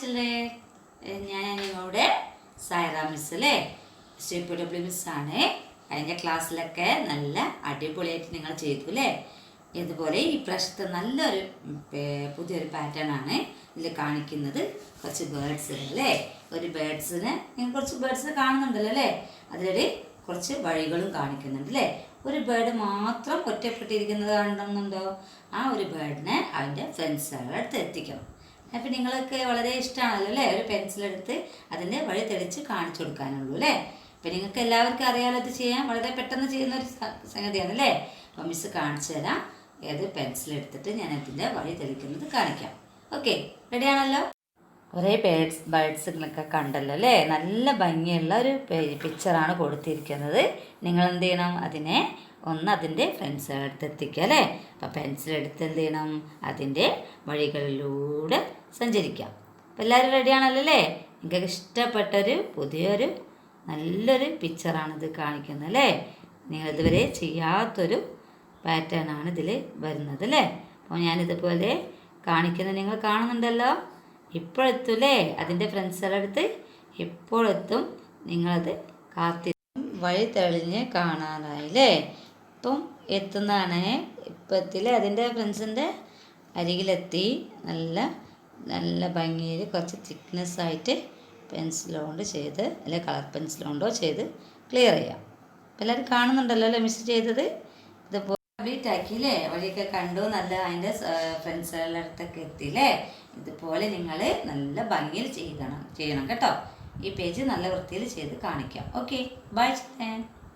children. ഞാൻ നിങ്ങളുടെ Saira miss അല്ലേ, SPW മിസ്സാണ്. കഴിഞ്ഞ ക്ലാസ്സിലൊക്കെ നല്ല അടിപൊളിയായിട്ട് നിങ്ങൾ ചെയ്തു അല്ലേ. ഇതുപോലെ ഈ പ്രാവശ്യത്തെ നല്ലൊരു പുതിയൊരു പാറ്റേൺ ആണ് ഇതിൽ കാണിക്കുന്നത്. കുറച്ച് ബേർഡ്സ് അല്ലേ, ഒരു ബേർഡ്സിനെ നിങ്ങൾ കുറച്ച് ബേർഡ്സിനെ കാണുന്നുണ്ടല്ലോ അല്ലേ. അതിലൊരു കുറച്ച് വഴികളും കാണിക്കുന്നുണ്ട് അല്ലേ. ഒരു ബേർഡ് മാത്രം ഒറ്റപ്പെട്ടിരിക്കുന്നത് കാണുന്നുണ്ടോ? ആ ഒരു ബേർഡിനെ അതിൻ്റെ ഫ്രണ്ട്സുകളുടെ അടുത്ത് എത്തിക്കണം. അപ്പം നിങ്ങൾക്ക് വളരെ ഇഷ്ടമാണല്ലോ അല്ലേ, ഒരു പെൻസിലെടുത്ത് അതിൻ്റെ വഴി തെളിച്ച് കാണിച്ചു കൊടുക്കാനുള്ളൂ അല്ലേ. അപ്പം നിങ്ങൾക്ക് എല്ലാവർക്കും അറിയാലോ ഇത് ചെയ്യാൻ വളരെ പെട്ടെന്ന് ചെയ്യുന്ന ഒരു സംഗതിയാണ് അല്ലേ. അപ്പം മിസ് കാണിച്ചു തരാം. ഏത് പെൻസിലെടുത്തിട്ട് ഞാൻ അതിൻ്റെ വഴി തെളിക്കുന്നത് കാണിക്കാം. ഓക്കെ, റെഡിയാണല്ലോ. കുറേ ബേർഡ്സുകളൊക്കെ കണ്ടല്ലോ അല്ലേ. നല്ല ഭംഗിയുള്ള ഒരു പിക്ചറാണ് കൊടുത്തിരിക്കുന്നത്. നിങ്ങൾ എന്ത് ചെയ്യണം, അതിനെ അതിൻ്റെ ഫ്രണ്ട്സുകളടുത്ത് എത്തിക്കുക അല്ലേ. അപ്പോൾ പെൻസിലെടുത്ത് എന്ത് ചെയ്യണം, അതിൻ്റെ വഴികളിലൂടെ സഞ്ചരിക്കാം. അപ്പോൾ എല്ലാവരും റെഡിയാണല്ലോ അല്ലേ. നിങ്ങൾക്ക് ഇഷ്ടപ്പെട്ടൊരു പുതിയൊരു നല്ലൊരു പിക്ചറാണിത് കാണിക്കുന്നത് അല്ലേ. നിങ്ങളിതുവരെ ചെയ്യാത്തൊരു പാറ്റേണാണ് ഇതിൽ വരുന്നത് അല്ലേ. അപ്പോൾ ഞാനിതുപോലെ കാണിക്കുന്നത് നിങ്ങൾ കാണുന്നുണ്ടല്ലോ. ഇപ്പോഴെത്തൂലേ അതിൻ്റെ ഫ്രണ്ട്സുകളടുത്ത്, ഇപ്പോഴെത്തും. നിങ്ങളത് വഴി തെളിഞ്ഞ് കാണാനായില്ലേ. ഇപ്പം എത്തുന്നതാണ്. ഇപ്പത്തിൽ അതിൻ്റെ ഫ്രണ്ട്സിൻ്റെ അരികിലെത്തി. നല്ല നല്ല ഭംഗിയിൽ കുറച്ച് തിക്നെസ്സായിട്ട് പെൻസിലുകൊണ്ട് ചെയ്ത്, അല്ലെങ്കിൽ കളർ പെൻസിലുകൊണ്ടോ ചെയ്ത് ക്ലിയർ ചെയ്യാം. അപ്പം എല്ലാവരും കാണുന്നുണ്ടല്ലോ അല്ലേ മിസ് ചെയ്തത്. ഇതുപോലെ കംപ്ലീറ്റ് ആക്കിയില്ലേ, വഴിയൊക്കെ കണ്ടു. നല്ല അതിൻ്റെ ഫ്രണ്ട്സുകളുടെ അടുത്തൊക്കെ എത്തിയില്ലേ. ഇതുപോലെ നിങ്ങൾ നല്ല ഭംഗിയിൽ ചെയ്യണം കേട്ടോ. ഈ പേജ് നല്ല വൃത്തിയിൽ ചെയ്ത് കാണിക്കാം. Okay, by.